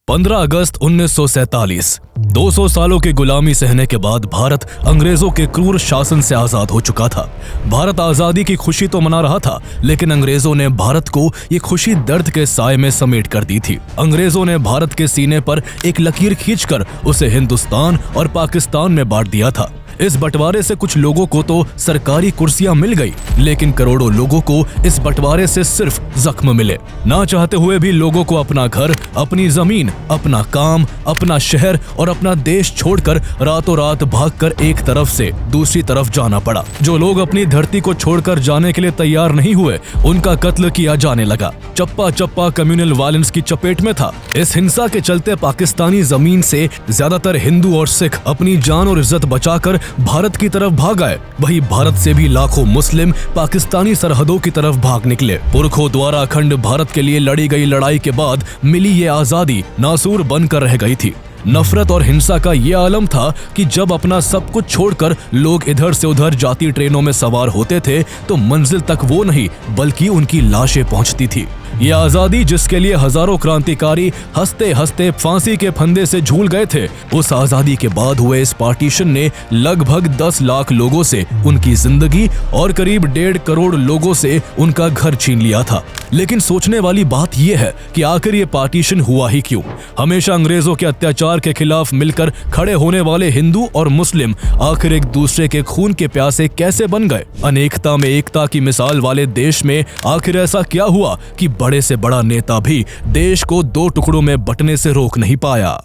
15 अगस्त 1947। 200 सालों की गुलामी सहने के बाद भारत अंग्रेजों के क्रूर शासन से आजाद हो चुका था। भारत आजादी की खुशी तो मना रहा था, लेकिन अंग्रेजों ने भारत को ये खुशी दर्द के साए में समेट कर दी थी। अंग्रेजों ने भारत के सीने पर एक लकीर खींचकर उसे हिंदुस्तान और पाकिस्तान में बांट दिया था। इस बंटवारे से कुछ लोगों को तो सरकारी कुर्सियां मिल गई, लेकिन करोड़ों लोगों को इस बंटवारे से सिर्फ जख्म मिले। ना चाहते हुए भी लोगों को अपना घर, अपनी जमीन, अपना काम, अपना शहर और अपना देश छोड़कर रातों रात भागकर एक तरफ से दूसरी तरफ जाना पड़ा। जो लोग अपनी धरती को छोड़कर जाने के लिए तैयार नहीं हुए, उनका कत्ल किया जाने लगा। चप्पा चप्पा कम्युनल वायलेंस की चपेट में था। इस हिंसा के चलते पाकिस्तानी जमीन से ज्यादातर हिंदू और सिख अपनी जान और इज्जत बचाकर भारत की तरफ भाग आए। वहीं भारत से भी लाखों मुस्लिम पाकिस्तानी सरहदों की तरफ भाग निकले। पुरखों द्वारा अखंड भारत के लिए लड़ी गई लड़ाई के बाद मिली ये आजादी नासूर बनकर रह गई थी। नफरत और हिंसा का ये आलम था कि जब अपना सब कुछ छोड़कर लोग इधर से उधर जाती ट्रेनों में सवार होते थे तो मंजिल तक वो नहीं बल्कि उनकी लाशें पहुंचती थी। ये आजादी जिसके लिए हजारों क्रांतिकारी हंसते हंसते फांसी के फंदे से झूल गए थे, उस आजादी के बाद हुए इस पार्टीशन ने लगभग 10 लाख लोगों से उनकी जिंदगी और करीब 1.5 करोड़ लोगों से उनका घर छीन लिया था। लेकिन सोचने वाली बात यह है कि आखिर ये पार्टीशन हुआ ही क्यों? हमेशा अंग्रेजों के अत्याचार के खिलाफ मिलकर खड़े होने वाले हिंदू और मुस्लिम आखिर एक दूसरे के खून के प्यासे कैसे बन गए? अनेकता में एकता की मिसाल वाले देश में आखिर ऐसा क्या हुआ कि बड़े से बड़ा नेता भी देश को 2 टुकड़ों में बंटने से रोक नहीं पाया?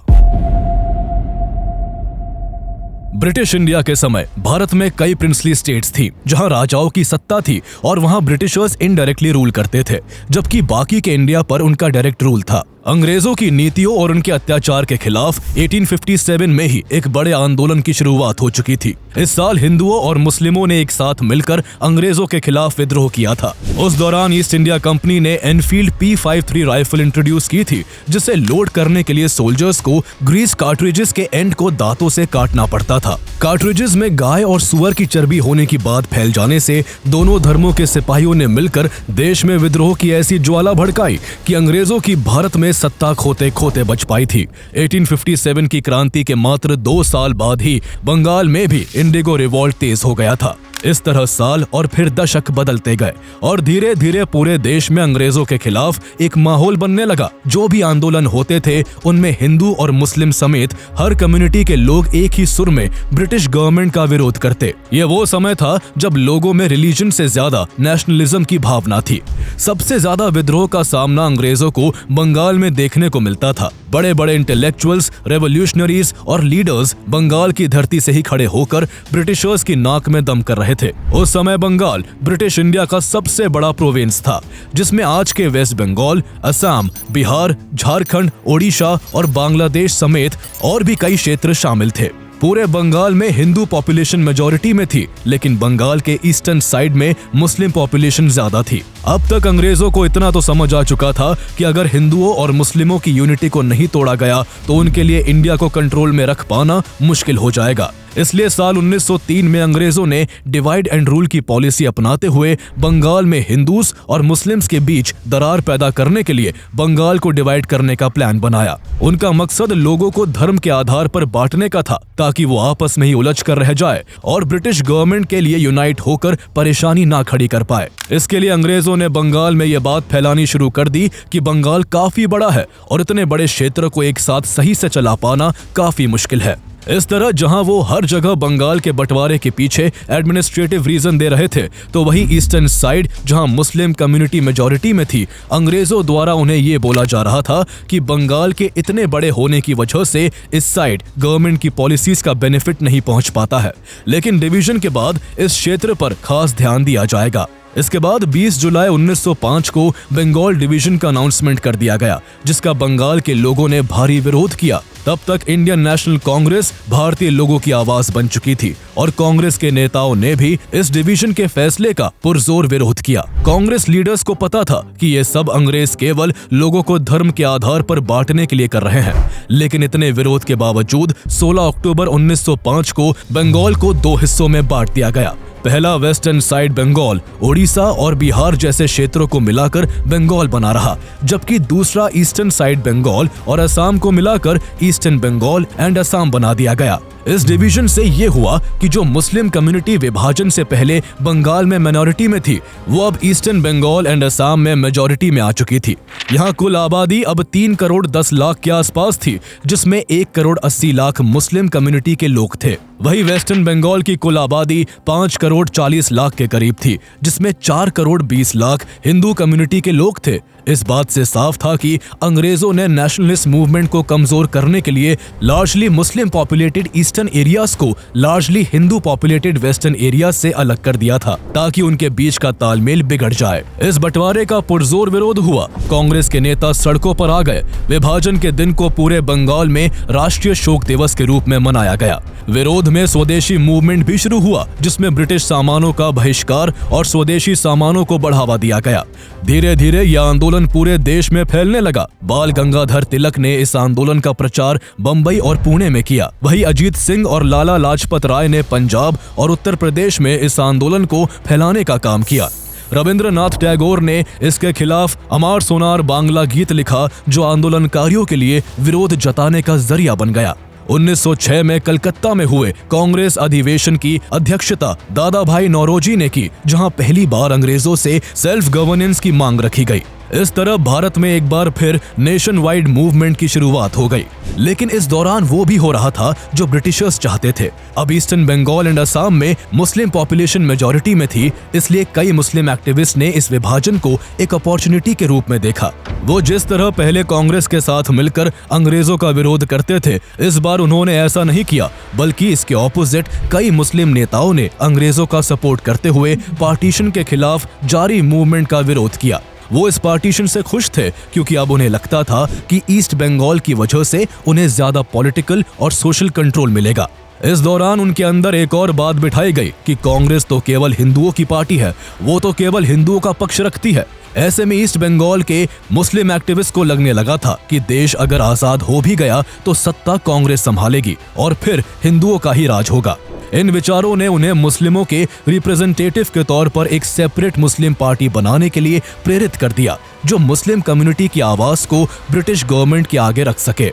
ब्रिटिश इंडिया के समय भारत में कई प्रिंसली स्टेट्स थी जहां राजाओं की सत्ता थी और वहां ब्रिटिशर्स इनडायरेक्टली रूल करते थे, जबकि बाकी के इंडिया पर उनका डायरेक्ट रूल था। अंग्रेजों की नीतियों और उनके अत्याचार के खिलाफ 1857 में ही एक बड़े आंदोलन की शुरुआत हो चुकी थी। इस साल हिंदुओं और मुस्लिमों ने एक साथ मिलकर अंग्रेजों के खिलाफ विद्रोह किया था। उस दौरान ईस्ट इंडिया कंपनी ने एनफील्ड P53 राइफल इंट्रोड्यूस की थी, जिसे लोड करने के लिए सोल्जर्स को ग्रीस कार्ट्रिजेस के एंड को दांतों से काटना पड़ता था। कार्ट्रिजेस में गाय और सुअर की चर्बी होने की बात फैल जाने से दोनों धर्मों के सिपाहियों ने मिलकर देश में विद्रोह की ऐसी ज्वाला भड़काई कि अंग्रेजों की भारत में सत्ता खोते खोते बच पाई थी। 1857 की क्रांति के मात्र 2 साल बाद ही बंगाल में भी इंडिगो रिवॉल्ट तेज हो गया था। इस तरह साल और फिर दशक बदलते गए और धीरे धीरे पूरे देश में अंग्रेजों के खिलाफ एक माहौल बनने लगा। जो भी आंदोलन होते थे उनमें हिंदू और मुस्लिम समेत हर कम्युनिटी के लोग एक ही सुर में ब्रिटिश गवर्नमेंट का विरोध करते। ये वो समय था जब लोगों में रिलीजन से ज्यादा नेशनलिज्म की भावना थी। सबसे ज्यादा विद्रोह का सामना अंग्रेजों को बंगाल में देखने को मिलता था। बड़े बड़े इंटेलेक्चुअल्स, रेवोल्यूशनरीज और लीडर्स बंगाल की धरती से ही खड़े होकर ब्रिटिशर्स की नाक में दम कर रहे थे। उस समय बंगाल ब्रिटिश इंडिया का सबसे बड़ा प्रोविंस था, जिसमें आज के वेस्ट बंगाल, असम, बिहार, झारखंड, ओडिशा और बांग्लादेश समेत और भी कई क्षेत्र शामिल थे। पूरे बंगाल में हिंदू पॉपुलेशन मेजॉरिटी में थी, लेकिन बंगाल के ईस्टर्न साइड में मुस्लिम पॉपुलेशन ज्यादा थी। अब तक अंग्रेजों को इतना तो समझ आ चुका था कि अगर हिंदुओं और मुस्लिमों की यूनिटी को नहीं तोड़ा गया तो उनके लिए इंडिया को कंट्रोल में रख पाना मुश्किल हो जाएगा। इसलिए साल 1903 में अंग्रेजों ने डिवाइड एंड रूल की पॉलिसी अपनाते हुए बंगाल में हिंदूस और मुस्लिम्स के बीच दरार पैदा करने के लिए बंगाल को डिवाइड करने का प्लान बनाया। उनका मकसद लोगों को धर्म के आधार पर बांटने का था, ताकि वो आपस में ही उलझ कर रह जाए और ब्रिटिश गवर्नमेंट के लिए यूनाइट होकर परेशानी ना खड़ी कर पाए। इसके लिए अंग्रेजों ने बंगाल में ये बात फैलानी शुरू कर दी कि बंगाल काफी बड़ा है और इतने बड़े क्षेत्र को एक साथ सही से चला पाना काफी मुश्किल है। इस तरह जहां वो हर जगह बंगाल के बंटवारे के पीछे एडमिनिस्ट्रेटिव रीजन दे रहे थे, तो वहीं ईस्टर्न साइड जहां मुस्लिम कम्युनिटी मेजॉरिटी में थी, अंग्रेजों द्वारा उन्हें ये बोला जा रहा था कि बंगाल के इतने बड़े होने की वजह से इस साइड गवर्नमेंट की पॉलिसीज का बेनिफिट नहीं पहुंच पाता है, लेकिन डिवीजन के बाद इस क्षेत्र पर खास ध्यान दिया जाएगा। इसके बाद 20 जुलाई 1905 को बंगाल डिवीजन का अनाउंसमेंट कर दिया गया, जिसका बंगाल के लोगों ने भारी विरोध किया। तब तक इंडियन नेशनल कांग्रेस भारतीय लोगों की आवाज बन चुकी थी और कांग्रेस के नेताओं ने भी इस डिवीजन के फैसले का पुरजोर विरोध किया। कांग्रेस लीडर्स को पता था कि ये सब अंग्रेज केवल लोगों को धर्म के आधार पर बांटने के लिए कर रहे हैं, लेकिन इतने विरोध के बावजूद 16 अक्टूबर 1905 को बंगाल को 2 हिस्सों में बांट दिया गया। पहला वेस्टर्न साइड बंगाल ओडिशा और बिहार जैसे क्षेत्रों को मिलाकर बंगाल बना रहा, जबकि दूसरा ईस्टर्न साइड बंगाल और असम को मिलाकर ईस्टर्न बंगाल एंड असम बना दिया गया। इस डिवीजन से ये हुआ कि जो मुस्लिम कम्युनिटी विभाजन से पहले बंगाल में माइनॉरिटी में थी, वो अब ईस्टर्न बंगाल एंड असम में मेजॉरिटी में आ चुकी थी। यहाँ कुल आबादी अब 3 करोड़ 10 लाख के आसपास थी, जिसमें 1 करोड़ 80 लाख मुस्लिम कम्युनिटी के लोग थे। वही वेस्टर्न बंगाल की कुल आबादी 5 करोड़ 40 लाख के करीब थी, जिसमें 4 करोड़ 20 लाख हिंदू कम्युनिटी के लोग थे। इस बात से साफ था कि अंग्रेजों ने नेशनलिस्ट मूवमेंट को कमजोर करने के लिए लार्जली मुस्लिम पॉपुलेटेड ईस्टर्न एरियाज को largely Hindu populated western areas से अलग कर दिया था, ताकि उनके बीच का तालमेल बिगड़ जाए। इस बंटवारे का पुरजोर विरोध हुआ। कांग्रेस के नेता सड़कों पर आ गए। विभाजन के दिन को पूरे बंगाल में राष्ट्रीय शोक दिवस के रूप में मनाया गया। विरोध में स्वदेशी मूवमेंट भी शुरू हुआ, जिसमें ब्रिटिश सामानों का बहिष्कार और स्वदेशी सामानों को बढ़ावा दिया गया। धीरे धीरे यह आंदोलन पूरे देश में फैलने लगा। बाल गंगाधर तिलक ने इस आंदोलन का प्रचार बंबई और पुणे में किया। वही अजीत सिंह और लाला लाजपत राय ने पंजाब और उत्तर प्रदेश में इस आंदोलन को फैलाने का काम किया। रविंद्रनाथ टैगोर ने इसके खिलाफ अमार सोनार बांग्ला गीत लिखा, जो आंदोलनकारियों के लिए विरोध जताने का जरिया बन गया। 1906 में कलकत्ता में हुए कांग्रेस अधिवेशन की अध्यक्षता दादा भाई नौरोजी ने की, जहां पहली बार अंग्रेजों से सेल्फ गवर्नेंस की मांग रखी गई। इस तरह भारत में एक बार फिर नेशन वाइड मूवमेंट की शुरुआत हो गई। लेकिन इस दौरान वो भी हो रहा था जो ब्रिटिशर्स चाहते थे। अब ईस्टर्न बंगाल एंड असम में मुस्लिम पॉपुलेशन मेजॉरिटी में थी, इसलिए कई मुस्लिम एक्टिविस्ट ने इस विभाजन को एक अपॉर्चुनिटी के रूप में देखा। वो जिस तरह पहले कांग्रेस के साथ मिलकर अंग्रेजों का विरोध करते थे, इस बार उन्होंने ऐसा नहीं किया, बल्कि इसके ऑपोजिट कई मुस्लिम नेताओं ने अंग्रेजों का सपोर्ट करते हुए पार्टीशन के खिलाफ जारी मूवमेंट का विरोध किया। वो इस पार्टीशन से खुश थे, क्योंकि अब उन्हें लगता था कि ईस्ट बंगाल की वजह से उन्हें ज्यादा पॉलिटिकल और सोशल कंट्रोल मिलेगा। इस दौरान उनके अंदर एक और बात बिठाई गई कि कांग्रेस तो केवल हिंदुओं की पार्टी है, वो तो केवल हिंदुओं का पक्ष रखती है। ऐसे में ईस्ट बंगाल के मुस्लिम एक्टिविस्ट को लगने लगा था कि देश अगर आजाद हो भी गया तो सत्ता कांग्रेस संभालेगी और फिर हिंदुओं का ही राज होगा। इन विचारों ने उन्हें मुस्लिमों के रिप्रेजेंटेटिव के तौर पर एक सेपरेट मुस्लिम पार्टी बनाने के लिए प्रेरित कर दिया, जो मुस्लिम कम्युनिटी की आवाज को ब्रिटिश गवर्नमेंट के आगे रख सके।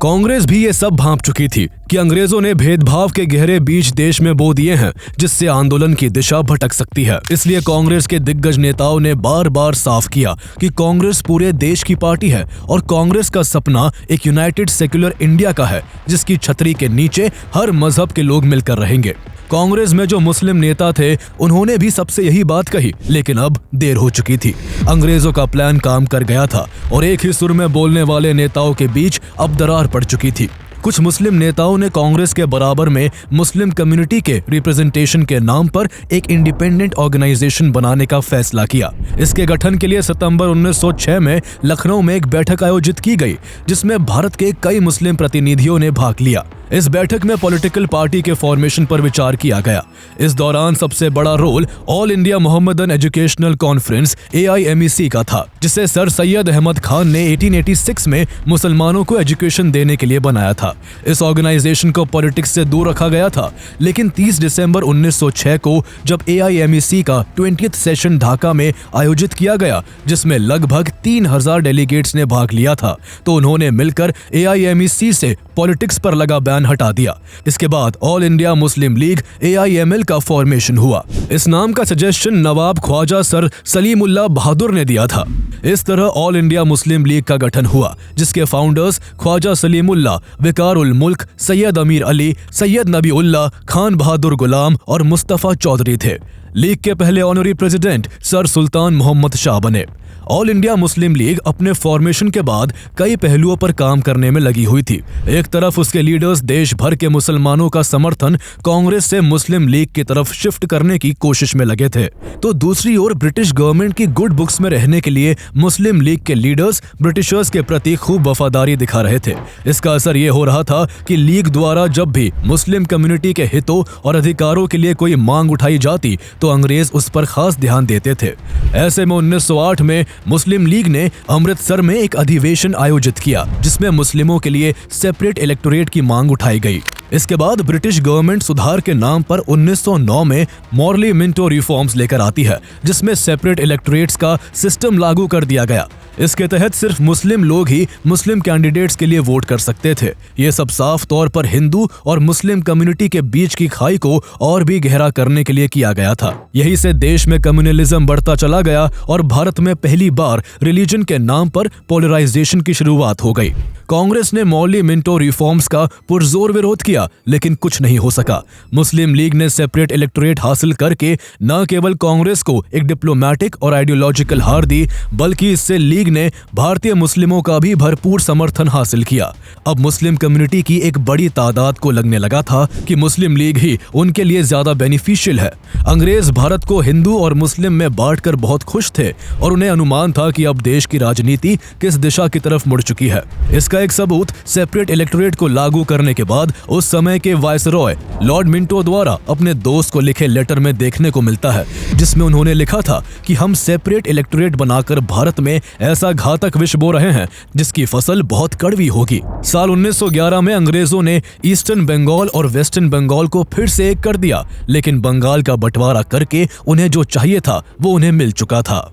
कांग्रेस भी ये सब भांप चुकी थी कि अंग्रेजों ने भेदभाव के गहरे बीज देश में बो दिए हैं, जिससे आंदोलन की दिशा भटक सकती है। इसलिए कांग्रेस के दिग्गज नेताओं ने बार बार साफ किया कि कांग्रेस पूरे देश की पार्टी है और कांग्रेस का सपना एक यूनाइटेड सेक्युलर इंडिया का है, जिसकी छतरी के नीचे हर मजहब के लोग मिलकर रहेंगे। कांग्रेस में जो मुस्लिम नेता थे, उन्होंने भी सबसे यही बात कही, लेकिन अब देर हो चुकी थी। अंग्रेजों का प्लान काम कर गया था और एक ही सुर में बोलने वाले नेताओं के बीच अब दरार पड़ चुकी थी। कुछ मुस्लिम नेताओं ने कांग्रेस के बराबर में मुस्लिम कम्युनिटी के रिप्रेजेंटेशन के नाम पर एक इंडिपेंडेंट ऑर्गेनाइजेशन बनाने का फैसला किया। इसके गठन के लिए सितंबर 1906 में लखनऊ में एक बैठक आयोजित की गई, जिसमें भारत के कई मुस्लिम प्रतिनिधियों ने भाग लिया। इस बैठक में पॉलिटिकल पार्टी के फॉर्मेशन पर विचार किया गया। इस दौरान सबसे बड़ा role all India Mohammedan educational conference AIMEC का था, जिसे सर सैयद अहमद खान ने 1886 में मुसलमानों को एजुकेशन देने के लिए बनाया था। इस ऑर्गेनाइजेशन को पॉलिटिक्स से दूर रखा गया था, लेकिन 30 दिसंबर 1906 को जब AIMEC का 20th सेशन ढाका में आयोजित किया गया, जिसमें लगभग 3000 डेलीगेट्स ने भाग लिया था, तो उन्होंने मिलकर AIMEC से पॉलिटिक्स पर लगा बैन हटा दिया। इसके बाद all India Muslim league AIML का फॉर्मेशन हुआ। इस नाम का सजेशन नवाब ख्वाजा सर सलीमुल्लाह बहादुर ने दिया था। इस तरह ऑल इंडिया मुस्लिम लीग का गठन हुआ, जिसके फाउंडर्स ख्वाजा सलीमुल्लाह, विकारुल मुल्क, सैयद अमीर अली, सैयद नबीउल्लाह, खान बहादुर गुलाम और मुस्तफा चौधरी थे। लीग के पहले ऑनरी प्रेसिडेंट सर सुल्तान मोहम्मद शाह बने। ऑल इंडिया मुस्लिम लीग अपने फॉर्मेशन के बाद कई पहलुओं पर काम करने में लगी हुई थी। एक तरफ उसके लीडर्स देश भर के मुसलमानों का समर्थन कांग्रेस से मुस्लिम लीग की तरफ शिफ्ट करने की कोशिश में लगे थे, तो दूसरी ओर ब्रिटिश गवर्नमेंट की गुड बुक्स में रहने के लिए मुस्लिम लीग के लीडर्स ब्रिटिशर्स के प्रति खूब वफादारी दिखा रहे थे। इसका असर ये हो रहा था कि लीग द्वारा जब भी मुस्लिम कम्युनिटी के हितों और अधिकारों के लिए कोई मांग उठाई जाती, तो अंग्रेज उस पर खास ध्यान देते थे। ऐसे में 1908 में मुस्लिम लीग ने अमृतसर में एक अधिवेशन आयोजित किया जिसमें मुस्लिमों के लिए सेपरेट इलेक्टोरेट की मांग उठाई गई। इसके बाद ब्रिटिश गवर्नमेंट सुधार के नाम पर 1909 में मॉर्ली मिंटो रिफॉर्म्स लेकर आती है, जिसमें सेपरेट इलेक्टोरेट्स का सिस्टम लागू कर दिया गया। इसके तहत सिर्फ मुस्लिम लोग ही मुस्लिम कैंडिडेट्स के लिए वोट कर सकते थे। ये सब साफ तौर पर हिंदू और मुस्लिम कम्युनिटी के बीच की खाई को और भी गहरा करने के लिए किया गया था। यही से देश में कम्युनलिज्म बढ़ता चला गया और भारत में पहली बार रिलीजन के नाम पर पोलराइजेशन की शुरुआत हो गई। कांग्रेस ने मॉर्ली मिंटो रिफॉर्म्स का पुरजोर विरोध किया, लेकिन कुछ नहीं हो सका। मुस्लिम लीग ने सेपरेट इलेक्टोरेट हासिल करके न केवल कांग्रेस को एक डिप्लोमेटिक और आइडियोलॉजिकल हार दी, बल्कि इससे लीग ने भारतीय मुस्लिमों का भी भरपूर समर्थन हासिल किया। अब मुस्लिम कम्युनिटी की एक बड़ी तादाद को लगने लगा था कि मुस्लिम लीग ही उनके लिए ज्यादा बेनिफिशियल है। अंग्रेज भारत को हिंदू और मुस्लिम में बांटकर बहुत खुश थे और उन्हें अनुमान था कि अब देश की राजनीति किस दिशा की तरफ मुड़ चुकी है। इसका एक सबूत सेपरेट इलेक्टोरेट को लागू करने के बाद उस समय के वायसरॉय लॉर्ड मिंटो द्वारा अपने दोस्त को लिखे लेटर में देखने को मिलता है, जिसमें उन्होंने लिखा था कि हम सेपरेट इलेक्टोरेट बनाकर भारत में ऐसा घातक विष बो रहे हैं जिसकी फसल बहुत कड़वी होगी। साल 1911 में अंग्रेजों ने ईस्टर्न बंगाल और वेस्टर्न बंगाल को फिर से एक कर दिया, लेकिन बंगाल का बंटवारा करके उन्हें जो चाहिए था वो उन्हें मिल चुका था।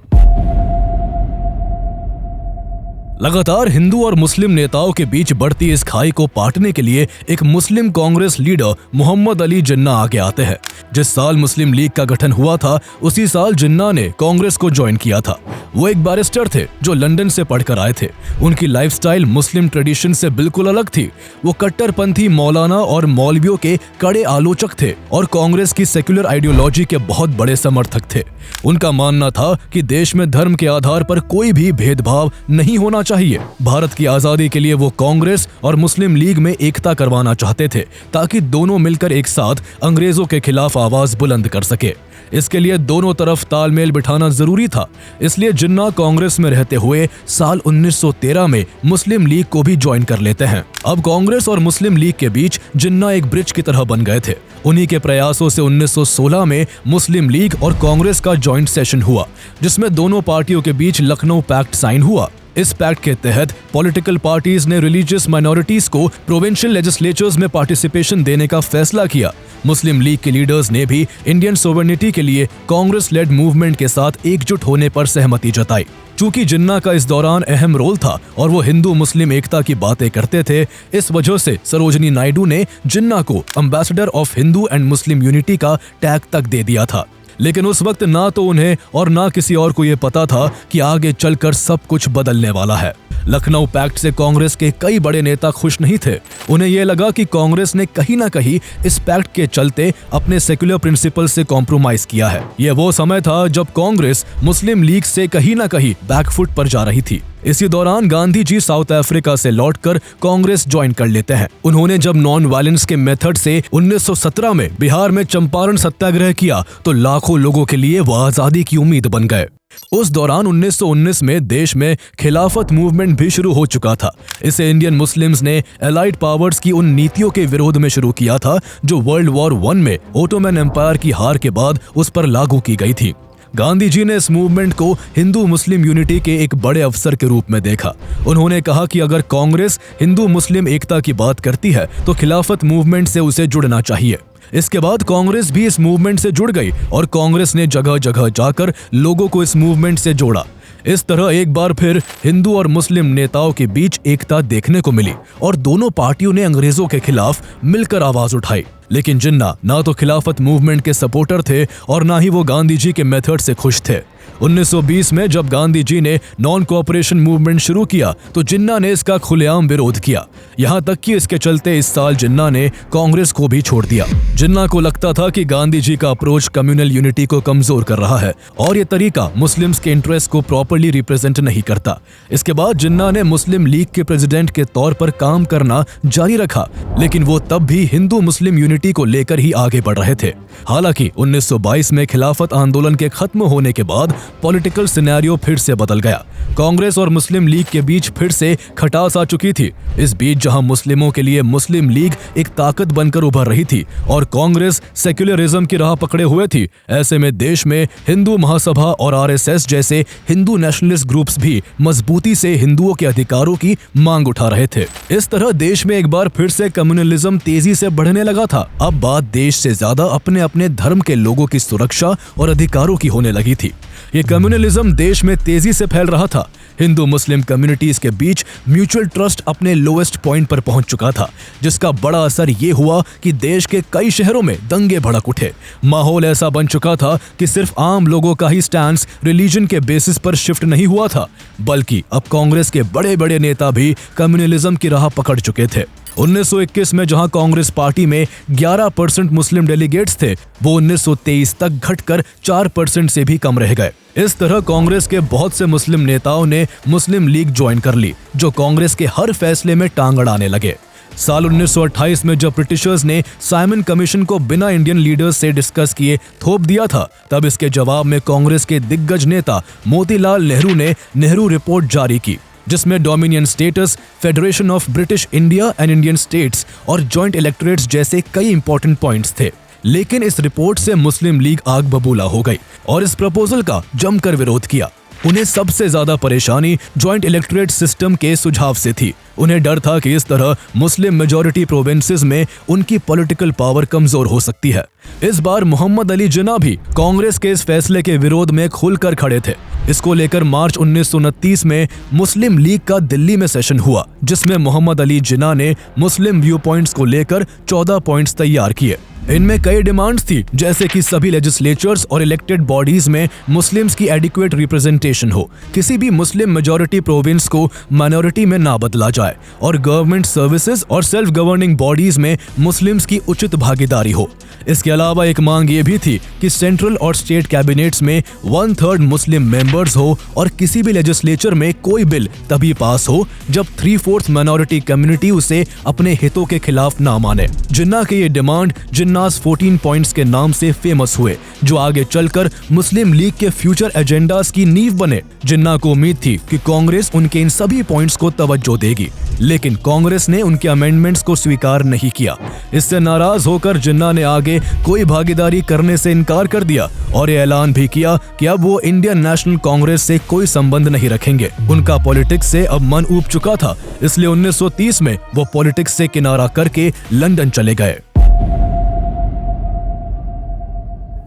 लगातार हिंदू और मुस्लिम नेताओं के बीच बढ़ती इस खाई को पाटने के लिए एक मुस्लिम कांग्रेस लीडर मोहम्मद अली जिन्ना आगे आते हैं। जिस साल मुस्लिम लीग का गठन हुआ था, उसी साल जिन्ना ने कांग्रेस को ज्वाइन किया था। वो एक बैरिस्टर थे जो लंदन से पढ़कर आए थे। उनकी लाइफस्टाइल मुस्लिम ट्रेडिशन से बिल्कुल अलग थी। वो कट्टरपंथी मौलाना और मौलवियों के कड़े आलोचक थे और कांग्रेस की सेक्युलर आइडियोलॉजी के बहुत बड़े समर्थक थे। उनका मानना था कि देश में धर्म के आधार पर कोई भी भेदभाव नहीं होना चाहिए। भारत की आजादी के लिए वो कांग्रेस और मुस्लिम लीग में एकता करवाना चाहते थे, ताकि दोनों मिलकर एक साथ अंग्रेजों के खिलाफ आवाज बुलंद कर सके। इसके लिए दोनों तरफ तालमेल बिठाना जरूरी था। इसलिए जिन्ना कांग्रेस में रहते हुए साल 1913 में मुस्लिम लीग को भी ज्वाइन कर लेते हैं। अब कांग्रेस और मुस्लिम लीग के बीच जिन्ना एक ब्रिज की तरह बन गए थे। उन्हीं के प्रयासों से 1916 में मुस्लिम लीग और कांग्रेस का जॉइंट सेशन हुआ, जिसमें दोनों पार्टियों के बीच लखनऊ पैक्ट साइन हुआ। इस पैक्ट के तहत पॉलिटिकल पार्टीज ने रिलीजियस माइनॉरिटीज को प्रोविंशियल लेजिस्लेचर्स में पार्टिसिपेशन देने का फैसला किया। मुस्लिम लीग के लीडर्स ने भी इंडियन सोवरेनिटी के लिए कांग्रेस लेड मूवमेंट के साथ एकजुट होने पर सहमति जताई। चूंकि जिन्ना का इस दौरान अहम रोल था और वो हिंदू मुस्लिम एकता की बातें करते थे, इस वजह से सरोजिनी नायडू ने जिन्ना को ambassador of Hindu and Muslim unity का टैग तक दे दिया था। लेकिन उस वक्त ना तो उन्हें और ना किसी और को ये पता था कि आगे चलकर सब कुछ बदलने वाला है। लखनऊ पैक्ट से कांग्रेस के कई बड़े नेता खुश नहीं थे। उन्हें यह लगा कि कांग्रेस ने कहीं ना कहीं इस पैक्ट के चलते अपने सेक्युलर प्रिंसिपल से कॉम्प्रोमाइज किया है। यह वो समय था जब कांग्रेस मुस्लिम लीग से कहीं ना कहीं बैकफुट पर जा रही थी। इसी दौरान गांधी जी साउथ अफ्रीका से लौटकर कांग्रेस ज्वाइन कर लेते हैं। उन्होंने जब नॉन वायलेंस के मेथड से 1917 में बिहार में चंपारण सत्याग्रह किया तो लाखों लोगों के लिए वो आजादी की उम्मीद बन गए। उस दौरान 1919 में देश में खिलाफत मूवमेंट भी शुरू हो चुका था। इसे इंडियन मुस्लिम्स ने एलाइड पावर्स की उन नीतियों के विरोध में शुरू किया था जो वर्ल्ड वॉर 1 में ओटोमन एम्पायर की हार के बाद उस पर लागू की गई थी। गांधी जी ने इस मूवमेंट को हिंदू मुस्लिम यूनिटी के एक बड़े अवसर के रूप में देखा। उन्होंने कहा कि अगर कांग्रेस हिंदू मुस्लिम एकता की बात करती है तो खिलाफत मूवमेंट से उसे जुड़ना चाहिए। इसके बाद कांग्रेस भी इस मूवमेंट से जुड़ गई और कांग्रेस ने जगह जगह जाकर लोगों को इस मूवमेंट से जोड़ा। इस तरह एक बार फिर हिंदू और मुस्लिम नेताओं के बीच एकता देखने को मिली और दोनों पार्टियों ने अंग्रेजों के खिलाफ मिलकर आवाज उठाई। लेकिन जिन्ना ना तो खिलाफत मूवमेंट के सपोर्टर थे और ना ही वो गांधी जी के मेथड से खुश थे। 1920 में जब गांधी जी ने नॉन कोऑपरेशन मूवमेंट शुरू किया तो जिन्ना ने इसका खुलेआम विरोध किया। यहाँ तक कि इसके चलते इस साल जिन्ना ने कांग्रेस को भी छोड़ दिया। जिन्ना को लगता था कि गांधी जी का अप्रोच कम्युनल यूनिटी को कमजोर कर रहा है और ये तरीका मुस्लिम्स के इंटरेस्ट को प्रॉपर्ली रिप्रेजेंट नहीं करता। इसके बाद जिन्ना ने मुस्लिम लीग के प्रेसिडेंट के तौर पर काम करना जारी रखा, लेकिन वो तब भी हिंदू मुस्लिम यूनिटी को लेकर ही आगे बढ़ रहे थे। हालांकि 1922 में खिलाफत आंदोलन के खत्म होने के बाद पॉलिटिकल सिनेरियो फिर से बदल गया। कांग्रेस और मुस्लिम लीग के बीच फिर से खटास आ चुकी थी। इस बीच जहां मुस्लिमों के लिए मुस्लिम लीग एक ताकत बनकर उभर रही थी और कांग्रेस सेक्युलरिज्म की राह पकड़े हुए थी, ऐसे में देश में हिंदू महासभा और आरएसएस जैसे हिंदू नेशनलिस्ट ग्रुप्स भी मजबूती से हिंदुओं के अधिकारों की मांग उठा रहे थे। इस तरह देश में एक बार फिर से कम्युनलिज्म तेजी से बढ़ने लगा था। अब बात देश से ज्यादा अपने अपने धर्म के लोगों की सुरक्षा और अधिकारों की होने लगी थी। ये कम्युनलिज्म देश में तेजी से फैल रहा था। हिंदू मुस्लिम कम्युनिटीज के बीच म्यूचुअल ट्रस्ट अपने लोएस्ट पॉइंट पर पहुंच चुका था, जिसका बड़ा असर ये हुआ कि देश के कई शहरों में दंगे भड़क उठे। माहौल ऐसा बन चुका था कि सिर्फ आम लोगों का ही स्टैंस रिलीजन के बेसिस पर शिफ्ट नहीं हुआ था, बल्कि अब कांग्रेस के बड़े बड़े नेता भी कम्युनलिज्म की राह पकड़ चुके थे। 1921 में जहां कांग्रेस पार्टी में 11% मुस्लिम डेलीगेट्स थे, वो 1923 तक घटकर 4% से भी कम रह गए। इस तरह कांग्रेस के बहुत से मुस्लिम नेताओं ने मुस्लिम लीग ज्वाइन कर ली, जो कांग्रेस के हर फैसले में टांग अड़ाने लगे। साल 1928 में जब ब्रिटिशर्स ने साइमन कमीशन को बिना इंडियन लीडर्स से डिस्कस किए थोप दिया था, तब इसके जवाब में कांग्रेस के दिग्गज नेता मोतीलाल नेहरू ने नेहरू रिपोर्ट जारी की, जिसमें dominion status, federation of British India and Indian states और जॉइंट इलेक्टोरेट्स जैसे कई इंपॉर्टेंट पॉइंट्स थे। लेकिन इस रिपोर्ट से मुस्लिम लीग आग बबूला हो गई और इस प्रपोजल का जमकर विरोध किया। उन्हें सबसे ज्यादा परेशानी जॉइंट इलेक्टोरेट सिस्टम के सुझाव से थी। उन्हें डर था कि इस तरह मुस्लिम मेजॉरिटी प्रोविंसेस में उनकी पॉलिटिकल पावर कमजोर हो सकती है। इस बार मोहम्मद अली जिन्ना भी कांग्रेस के इस फैसले के विरोध में खुलकर खड़े थे। इसको लेकर मार्च 1929 में मुस्लिम लीग का दिल्ली में सेशन हुआ, जिसमें मोहम्मद अली जिन्ना ने मुस्लिम व्यू पॉइंट्स को लेकर 14 पॉइंट्स तैयार किए। इनमें कई डिमांड्स थी, जैसे कि सभी लेजिस्लेचर्स और इलेक्टेड बॉडीज में मुस्लिम्स की एडिक्वेट रिप्रेजेंटेशन हो, किसी भी मुस्लिम मेजॉरिटी प्रोविंस को माइनॉरिटी में ना बदला जाए और गवर्नमेंट सर्विसेज और सेल्फ गवर्निंग बॉडीज में मुस्लिम्स की उचित भागीदारी हो। इसके अलावा एक मांग ये भी थी कि सेंट्रल और स्टेट कैबिनेट्स में 1/3 मुस्लिम मेंबर्स हो और किसी भी लेजिस्लेचर में कोई बिल तभी पास हो जब 3/4 माइनॉरिटी कम्युनिटी उसे अपने हितों के खिलाफ ना माने। जिन्ना के ये डिमांड जिन्नास 14 पॉइंट्स के नाम से फेमस हुए, जो आगे चलकर मुस्लिम लीग के फ्यूचर एजेंडास की नींव बने। जिन्ना को उम्मीद थी कि कांग्रेस उनके इन सभी पॉइंट्स को तवज्जो देगी, लेकिन कांग्रेस ने उनके अमेंडमेंट्स को स्वीकार नहीं किया। इससे नाराज होकर जिन्ना ने आगे कोई भागीदारी करने से इनकार कर दिया और ये ऐलान भी किया कि अब वो इंडियन नेशनल कांग्रेस से कोई संबंध नहीं रखेंगे। उनका पॉलिटिक्स से अब मन ऊब चुका था, इसलिए 1930 में वो पॉलिटिक्स से किनारा करके लंदन चले गए।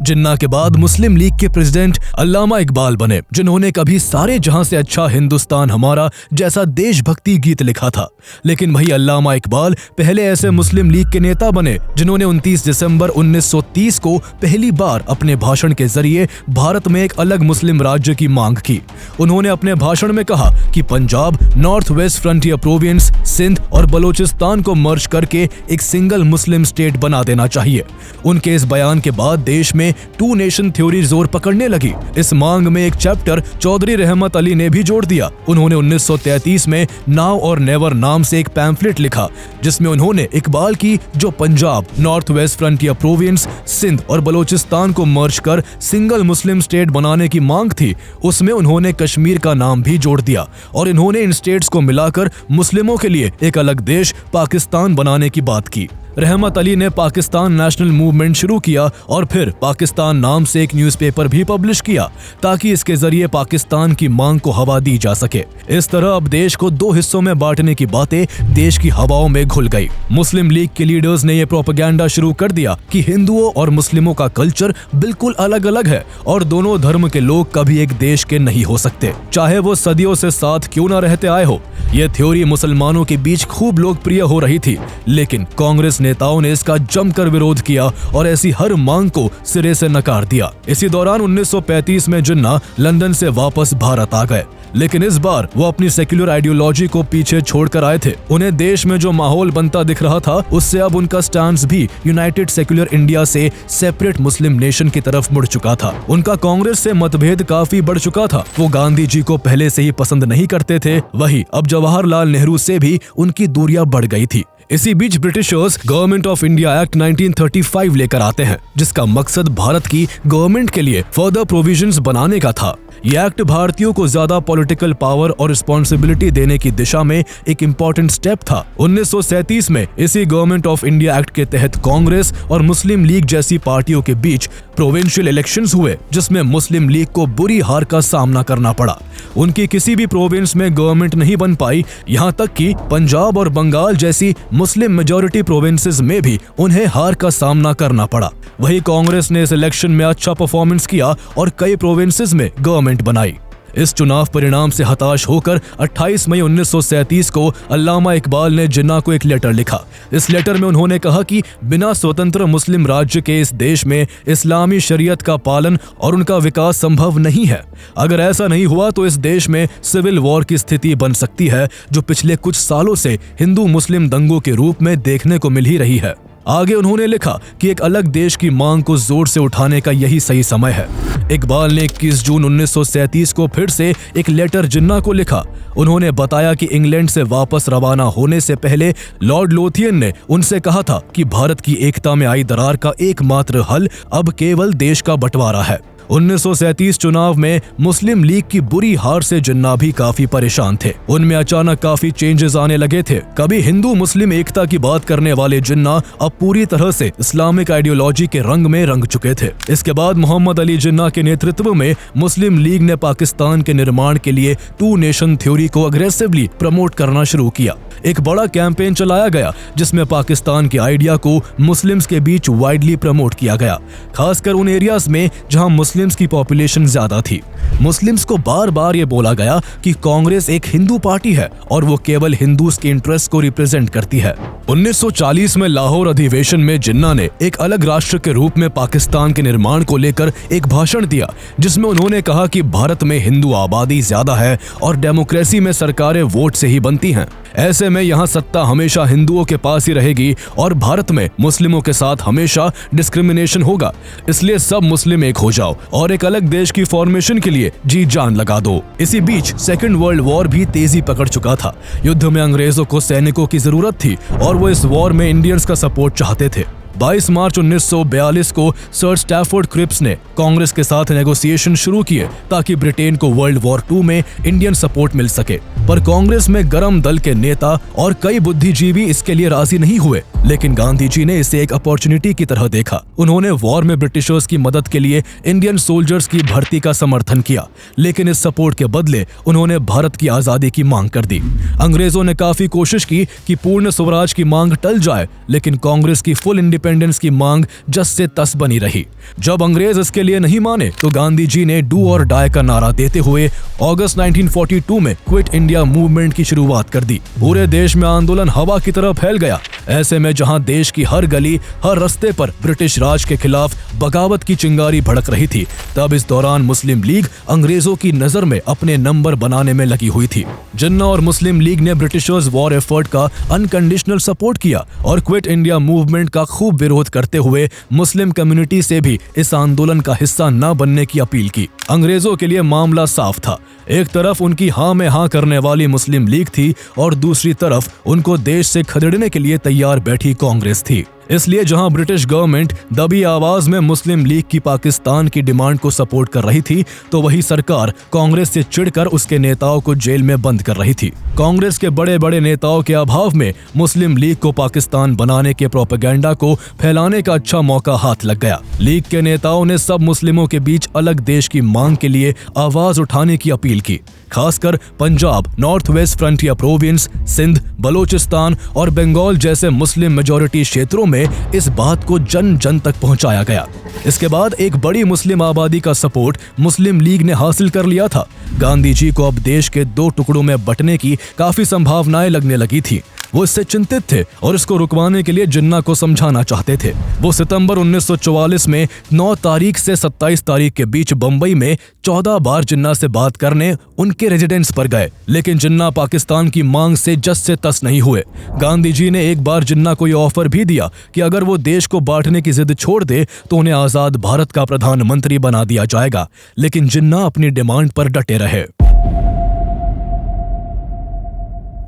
जिन्ना के बाद मुस्लिम लीग के प्रेसिडेंट अल्लामा इकबाल बने, जिन्होंने कभी सारे जहां से अच्छा हिंदुस्तान हमारा जैसा देशभक्ति गीत लिखा था। लेकिन वही अल्लामा इकबाल पहले ऐसे मुस्लिम लीग के नेता बने जिन्होंने 29 दिसंबर 1930 को पहली बार अपने भाषण के जरिए भारत में एक अलग मुस्लिम राज्य की मांग की। उन्होंने अपने भाषण में कहा कि Punjab, north west frontier province, Sindh और बलोचिस्तान को मर्ज करके एक सिंगल मुस्लिम स्टेट बना देना चाहिए। उनके इस बयान के बाद देश में टू नेशन थ्योरी जोर पकड़ने लगी। इस मांग में एक चैप्टर चौधरी रहमत अली ने भी जोड़ दिया। उन्होंने 1933 में नाउ और नेवर नाम से एक पैम्फलेट लिखा, जिसमें उन्होंने इकबाल की जो Punjab, north west frontier province, Sindh और बलोचिस्तान को मर्ज कर सिंगल मुस्लिम स्टेट बनाने की मांग थी, उसमें उन्होंने कश्मीर का नाम भी जोड़ दिया और इन्होंने इन स्टेट्स को मिलाकर मुस्लिमों के लिए एक अलग देश पाकिस्तान बनाने की बात की। रहमत अली ने पाकिस्तान नेशनल मूवमेंट शुरू किया और फिर पाकिस्तान नाम से एक न्यूज़पेपर भी पब्लिश किया, ताकि इसके जरिए पाकिस्तान की मांग को हवा दी जा सके। इस तरह अब देश को दो हिस्सों में बांटने की बातें देश की हवाओं में घुल गई। मुस्लिम लीग के लीडर्स ने यह प्रोपेगेंडा शुरू कर दिया कि हिंदुओं और मुस्लिमों का कल्चर बिल्कुल अलग अलग है और दोनों धर्म के लोग कभी एक देश के नहीं हो सकते, चाहे वो सदियों से साथ क्यों न रहते आए हो। यह थ्योरी मुसलमानों के बीच खूब लोकप्रिय हो रही थी, लेकिन कांग्रेस नेताओं ने इसका जमकर विरोध किया और ऐसी हर मांग को सिरे से नकार दिया। इसी दौरान 1935 में जिन्ना लंदन से वापस भारत आ गए, लेकिन इस बार वो अपनी सेक्युलर आइडियोलॉजी को पीछे छोड़कर आए थे। उन्हें देश में जो माहौल बनता दिख रहा था, उससे अब उनका स्टांस भी यूनाइटेड सेक्युलर इंडिया से सेपरेट मुस्लिम नेशन की तरफ मुड़ चुका था। उनका कांग्रेस से मतभेद काफी बढ़ चुका था। वो गांधी जी को पहले से ही पसंद नहीं करते थे, वही अब जवाहरलाल नेहरू से भी उनकी दूरियां बढ़ गई थी। इसी बीच Britishers Government of India Act 1935 लेकर आते हैं, जिसका मकसद भारत की गवर्नमेंट के लिए फर्दर प्रोविजंस बनाने का था। यह एक्ट भारतीयों को ज्यादा पॉलिटिकल पावर और रिस्पॉन्सिबिलिटी देने की दिशा में एक इम्पोर्टेंट स्टेप था। 1937 में इसी गवर्नमेंट ऑफ इंडिया एक्ट के तहत कांग्रेस और मुस्लिम लीग जैसी पार्टियों के बीच प्रोविंशियल इलेक्शंस हुए, जिसमें मुस्लिम लीग को बुरी हार का सामना करना पड़ा। उनकी किसी भी प्रोविंस में गवर्नमेंट नहीं बन पाई, यहाँ तक कि पंजाब और बंगाल जैसी मुस्लिम मेजॉरिटी प्रोविंसेस में भी उन्हें हार का सामना करना पड़ा। वही कांग्रेस ने इस इलेक्शन में अच्छा परफॉर्मेंस किया और कई प्रोविंसेस में गवर्नमेंट बनाई। इस चुनाव परिणाम से हताश होकर 28 मई 1937 को अल्लामा इकबाल ने जिन्ना को एक लेटर लिखा। इस लेटर में उन्होंने कहा कि बिना स्वतंत्र मुस्लिम राज्य के इस देश में इस्लामी शरीयत का पालन और उनका विकास संभव नहीं है। अगर ऐसा नहीं हुआ तो इस देश में सिविल वॉर की स्थिति बन सकती है, जो पिछले कुछ सालों से हिंदू मुस्लिम दंगों के रूप में देखने को मिल ही रही है। आगे उन्होंने लिखा कि एक अलग देश की मांग को जोर से उठाने का यही सही समय है। इकबाल ने 21 जून 1937 को फिर से एक लेटर जिन्ना को लिखा। उन्होंने बताया कि इंग्लैंड से वापस रवाना होने से पहले लॉर्ड लोथियन ने उनसे कहा था कि भारत की एकता में आई दरार का एकमात्र हल अब केवल देश का बंटवारा है। 1937 चुनाव में मुस्लिम लीग की बुरी हार से जिन्ना भी काफी परेशान थे। उनमें अचानक काफी चेंजेस आने लगे थे। कभी हिंदू मुस्लिम एकता की बात करने वाले जिन्ना अब पूरी तरह से इस्लामिक आइडियोलॉजी के रंग में रंग चुके थे। इसके बाद मोहम्मद अली जिन्ना के नेतृत्व में मुस्लिम लीग ने पाकिस्तान के निर्माण के लिए टू नेशन थ्योरी को अग्रेसिवली प्रमोट करना शुरू किया। एक बड़ा कैंपेन चलाया गया जिसमें पाकिस्तान के आइडिया को मुस्लिम्स के बीच वाइडली प्रमोट किया गया, खासकर उन एरियाज में जहां मुस्लिम्स की पॉपुलेशन ज्यादा थी। मुस्लिम्स को बार बार ये बोला गया कि कांग्रेस एक हिंदू पार्टी है और वो केवल हिंदूज के इंटरेस्ट को रिप्रेजेंट करती है। 1940 में लाहौर अधिवेशन में जिन्ना ने एक अलग राष्ट्र के रूप में पाकिस्तान के निर्माण को लेकर एक भाषण दिया, जिसमें उन्होंने कहा कि भारत में हिंदू आबादी ज्यादा है और डेमोक्रेसी में सरकारें वोट से ही बनती हैं। ऐसे में यहाँ सत्ता हमेशा हिंदुओं के पास ही रहेगी और भारत में मुस्लिमों के साथ हमेशा डिस्क्रिमिनेशन होगा। इसलिए सब मुस्लिम एक हो जाओ और एक अलग देश की फॉर्मेशन के लिए जी जान लगा दो। इसी बीच सेकेंड वर्ल्ड वॉर भी तेजी पकड़ चुका था। युद्ध में अंग्रेजों को सैनिकों की जरूरत थी और वो इस वॉर में इंडियंस का सपोर्ट चाहते थे। 22 मार्च 1942 को सर स्टैफोर्ड क्रिप्स ने कांग्रेस के साथ नेगोशिएशन शुरू किए ताकि ब्रिटेन को वर्ल्ड वॉर 2 में इंडियन सपोर्ट मिल सके, पर कांग्रेस में गरम दल के नेता और कई बुद्धिजीवी इसके लिए राजी नहीं हुए। लेकिन गांधी जी ने इसे एक अपॉर्चुनिटी की तरह देखा। उन्होंने वॉर में ब्रिटिशर्स की मदद के लिए इंडियन सोल्जर्स की भर्ती का समर्थन किया, लेकिन इस सपोर्ट के बदले उन्होंने भारत की आजादी की मांग कर दी। अंग्रेजों ने काफी कोशिश की कि पूर्ण स्वराज की मांग टल जाए, लेकिन कांग्रेस की फुल इंडिपेंडेंस की मांग जस से तस बनी रही। जब अंग्रेज इसके लिए नहीं माने तो गांधी जी ने डू और डाई का नारा देते हुए अगस्त 1942 में क्विट इंडिया मूवमेंट की शुरुआत कर दी। पूरे देश में आंदोलन हवा की तरह फैल गया। ऐसे में जहां देश की हर गली हर रास्ते पर ब्रिटिश राज के खिलाफ बगावत की चिंगारी भड़क रही थी, तब इस दौरान मुस्लिम लीग अंग्रेजों की नजर में अपने नंबर बनाने में लगी हुई थी। जिन्ना और मुस्लिम लीग ने ब्रिटिशर्स वॉर एफर्ट का अनकंडीशनल सपोर्ट किया और क्विट इंडिया मूवमेंट का खूब विरोध करते हुए मुस्लिम कम्युनिटी से भी इस आंदोलन का हिस्सा न बनने की अपील की। अंग्रेजों के लिए मामला साफ था। एक तरफ उनकी हाँ में हाँ करने वाली मुस्लिम लीग थी और दूसरी तरफ उनको देश से खदेड़ने के लिए तैयार बैठी कांग्रेस थी। इसलिए जहां ब्रिटिश गवर्नमेंट दबी आवाज में मुस्लिम लीग की पाकिस्तान की डिमांड को सपोर्ट कर रही थी, तो वही सरकार कांग्रेस से चिढ़कर उसके नेताओं को जेल में बंद कर रही थी। कांग्रेस के बड़े बड़े नेताओं के अभाव में मुस्लिम लीग को पाकिस्तान बनाने के प्रोपेगेंडा को फैलाने का अच्छा मौका हाथ लग गया। लीग के नेताओं ने सब मुस्लिमों के बीच अलग देश की मांग के लिए आवाज उठाने की अपील की। खासकर Punjab, north west frontier province, Sindh, Balochistan और बंगाल जैसे मुस्लिम मेजॉरिटी क्षेत्रों में इस बात को जन जन तक पहुंचाया गया। इसके बाद एक बड़ी मुस्लिम आबादी का सपोर्ट मुस्लिम लीग ने हासिल कर लिया था। गांधी जी को अब देश के 2 टुकड़ों में बंटने की काफी संभावनाएं लगने लगी थी। वो इससे चिंतित थे और इसको रुकवाने के लिए जिन्ना को समझाना चाहते थे। वो सितंबर 1944 में 9 तारीख से 27 तारीख के बीच बंबई में 14 बार जिन्ना से बात करने उनके रेजिडेंस पर गए, लेकिन जिन्ना पाकिस्तान की मांग से जस से तस नहीं हुए। गांधी जी ने एक बार जिन्ना को यह ऑफर भी दिया कि अगर वो देश को बांटने की जिद छोड़ दे तो उन्हें आजाद भारत का प्रधानमंत्री बना दिया जाएगा, लेकिन जिन्ना अपनी डिमांड पर डटे रहे।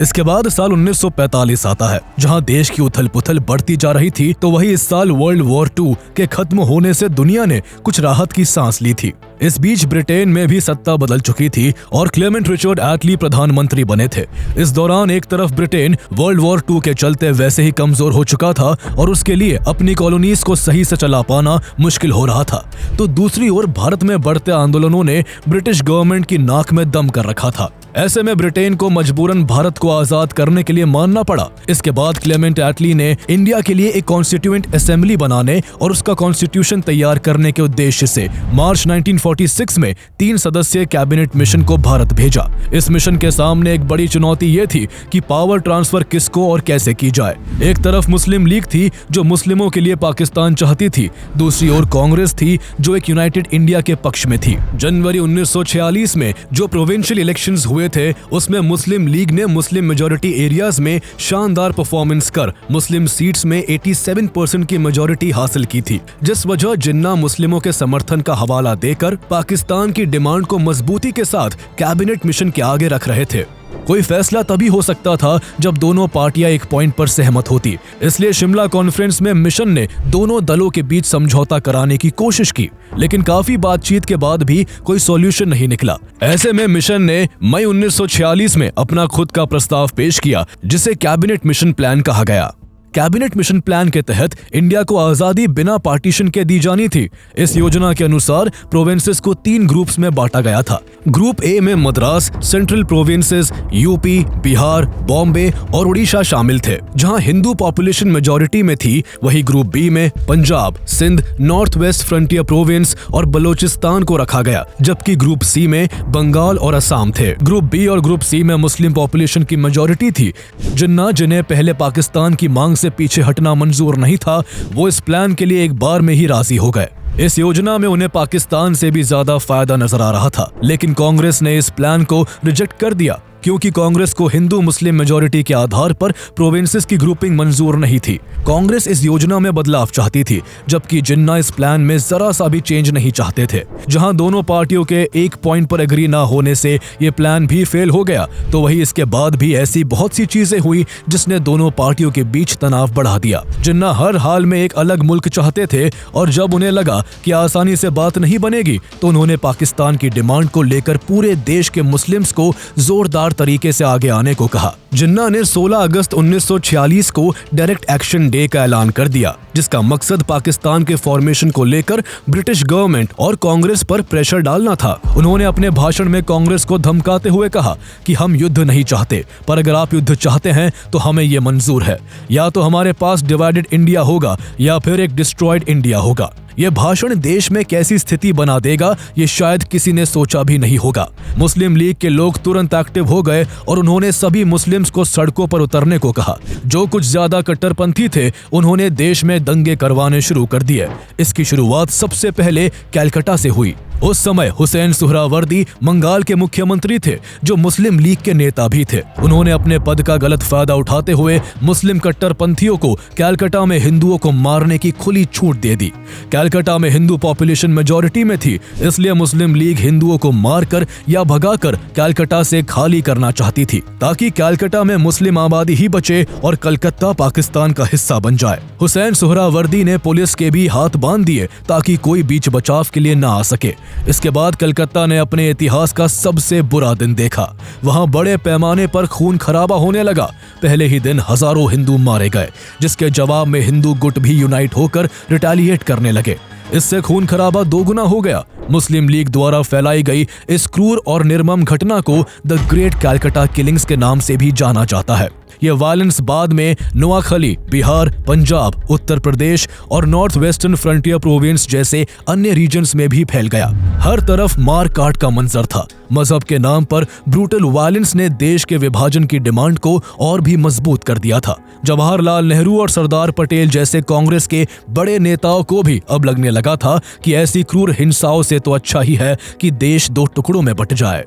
इसके बाद साल 1945 आता है, जहां देश की उथल पुथल बढ़ती जा रही थी। तो वही इस साल वर्ल्ड वॉर 2 के खत्म होने से दुनिया ने कुछ राहत की सांस ली थी। इस बीच ब्रिटेन में भी सत्ता बदल चुकी थी और क्लेमेंट रिचर्ड एटली प्रधानमंत्री बने थे। इस दौरान एक तरफ ब्रिटेन वर्ल्ड वॉर 2 के चलते वैसे ही कमजोर हो चुका था और उसके लिए अपनी कॉलोनीज को सही से चला पाना मुश्किल हो रहा था, तो दूसरी ओर भारत में बढ़ते आंदोलनों ने ब्रिटिश गवर्नमेंट की नाक में दम कर रखा था। ऐसे में ब्रिटेन को मजबूरन भारत को आजाद करने के लिए मानना पड़ा। इसके बाद क्लेमेंट एटली ने इंडिया के लिए एक कॉन्स्टिट्यूएंट असेंबली बनाने और उसका कॉन्स्टिट्यूशन तैयार करने के उद्देश्य से मार्च 1946 में 3 सदस्यीय कैबिनेट मिशन को भारत भेजा। इस मिशन के सामने एक बड़ी चुनौती ये थी कि पावर ट्रांसफर किसको और कैसे की जाए। एक तरफ मुस्लिम लीग थी जो मुस्लिमों के लिए पाकिस्तान चाहती थी, दूसरी ओर कांग्रेस थी जो एक यूनाइटेड इंडिया के पक्ष में थी। जनवरी 1946 में जो प्रोविंशियल इलेक्शंस हुए थे, उसमें मुस्लिम लीग ने मुस्लिम मेजॉरिटी एरियाज में शानदार परफॉर्मेंस कर मुस्लिम सीट्स में 87% की मेजॉरिटी हासिल की थी, जिस वजह जिन्ना मुस्लिमों के समर्थन का हवाला देकर पाकिस्तान की डिमांड को मजबूती के साथ कैबिनेट मिशन के आगे रख रहे थे। कोई फैसला तभी हो सकता था जब दोनों पार्टियां एक पॉइंट पर सहमत होती, इसलिए शिमला कॉन्फ्रेंस में मिशन ने दोनों दलों के बीच समझौता कराने की कोशिश की, लेकिन काफी बातचीत के बाद भी कोई सॉल्यूशन नहीं निकला। ऐसे में मिशन ने मई 1946 में अपना खुद का प्रस्ताव पेश किया, जिसे कैबिनेट मिशन प्लान कहा गया। कैबिनेट मिशन प्लान के तहत इंडिया को आजादी बिना पार्टीशन के दी जानी थी। इस योजना के अनुसार प्रोविंसेस को 3 ग्रुप्स में बांटा गया था। ग्रुप ए में Madras, central provinces, UP, Bihar, Bombay और उड़ीसा शामिल थे, जहां हिंदू पॉपुलेशन मेजॉरिटी में थी। वही ग्रुप बी में Punjab, Sindh, north west frontier province और बलोचिस्तान को रखा गया, जबकि ग्रुप सी में बंगाल और असम थे। ग्रुप बी और ग्रुप सी में मुस्लिम पॉपुलेशन की मेजॉरिटी थी। जिन्हें पहले पाकिस्तान की मांग से पीछे हटना मंजूर नहीं था, वो इस प्लान के लिए एक बार में ही राजी हो गए। इस योजना में उन्हें पाकिस्तान से भी ज्यादा फायदा नजर आ रहा था, लेकिन कांग्रेस ने इस प्लान को रिजेक्ट कर दिया, क्योंकि कांग्रेस को हिंदू मुस्लिम मेजॉरिटी के आधार पर प्रोविंसेस की ग्रुपिंग मंजूर नहीं थी। कांग्रेस इस योजना में बदलाव चाहती थी, जबकि जिन्ना इस प्लान में जरा सा भी चेंज नहीं चाहते थे। जहां दोनों पार्टियों के एक पॉइंट पर एग्री ना होने से ये प्लान भी फेल हो गया, तो वही इसके बाद भी ऐसी बहुत सी चीजें हुई जिसने दोनों पार्टियों के बीच तनाव बढ़ा दिया। जिन्ना हर हाल में एक अलग मुल्क चाहते थे और जब उन्हें लगा कि आसानी से बात नहीं बनेगी, तो उन्होंने पाकिस्तान की डिमांड को लेकर पूरे देश के मुस्लिम्स को जोरदार तरीके से आगे आने को कहा। जिन्ना ने 16 अगस्त 1946 को डायरेक्ट एक्शन डे का ऐलान कर दिया, जिसका मकसद पाकिस्तान के फॉर्मेशन को लेकर ब्रिटिश गवर्नमेंट और कांग्रेस पर प्रेशर डालना था। उन्होंने अपने भाषण में कांग्रेस को धमकाते हुए कहा कि हम युद्ध नहीं चाहते, पर अगर आप युद्ध चाहते हैं तो हमें ये मंजूर है। या तो हमारे पास डिवाइडेड इंडिया होगा या फिर एक डिस्ट्रॉयड इंडिया होगा। ये भाषण देश में कैसी स्थिति बना देगा, ये शायद किसी ने सोचा भी नहीं होगा। मुस्लिम लीग के लोग तुरंत एक्टिव हो गए और उन्होंने सभी मुस्लिम्स को सड़कों पर उतरने को कहा। जो कुछ ज्यादा कट्टरपंथी थे, उन्होंने देश में दंगे करवाने शुरू कर दिए। इसकी शुरुआत सबसे पहले कलकत्ता से हुई। उस समय हुसैन सुहरावर्दी बंगाल के मुख्यमंत्री थे, जो मुस्लिम लीग के नेता भी थे। उन्होंने अपने पद का गलत फायदा उठाते हुए मुस्लिम कट्टरपंथियों को कलकत्ता में हिंदुओं को मारने की खुली छूट दे दी। कलकत्ता में हिंदू पॉपुलेशन मेजॉरिटी में थी, इसलिए मुस्लिम लीग हिंदुओं को मारकर या भगाकर कलकत्ता से खाली करना चाहती थी, ताकि कलकत्ता में मुस्लिम आबादी ही बचे और कलकत्ता पाकिस्तान का हिस्सा बन जाए। हुसैन सुहरावर्दी ने पुलिस के भी हाथ बांध दिए ताकि कोई बीच बचाव के लिए न आ सके। इसके बाद कलकत्ता ने अपने इतिहास का सबसे बुरा दिन देखा। वहां बड़े पैमाने पर खून खराबा होने लगा। पहले ही दिन हजारों हिंदू मारे गए, जिसके जवाब में हिंदू गुट भी यूनाइट होकर रिटेलिएट करने लगे। इससे खून खराबा दोगुना हो गया। मुस्लिम लीग द्वारा फैलाई गई इस क्रूर और निर्मम घटना को द ग्रेट कलकत्ता किलिंग्स के नाम से भी जाना जाता है। यह वायलेंस बाद में नोआखली, बिहार, पंजाब, उत्तर प्रदेश और नॉर्थ वेस्टर्न फ्रंटियर प्रोविंस जैसे अन्य रीजन्स में भी फैल गया। हर तरफ मार काट का मंजर था। मजहब के नाम पर ब्रूटल वायलेंस ने देश के विभाजन की डिमांड को और भी मजबूत कर दिया था। जवाहरलाल नेहरू और सरदार पटेल जैसे कांग्रेस के बड़े नेताओं को भी अब लगने लगा था कि ऐसी क्रूर हिंसाओं से तो अच्छा ही है कि देश 2 टुकड़ों में बट जाए।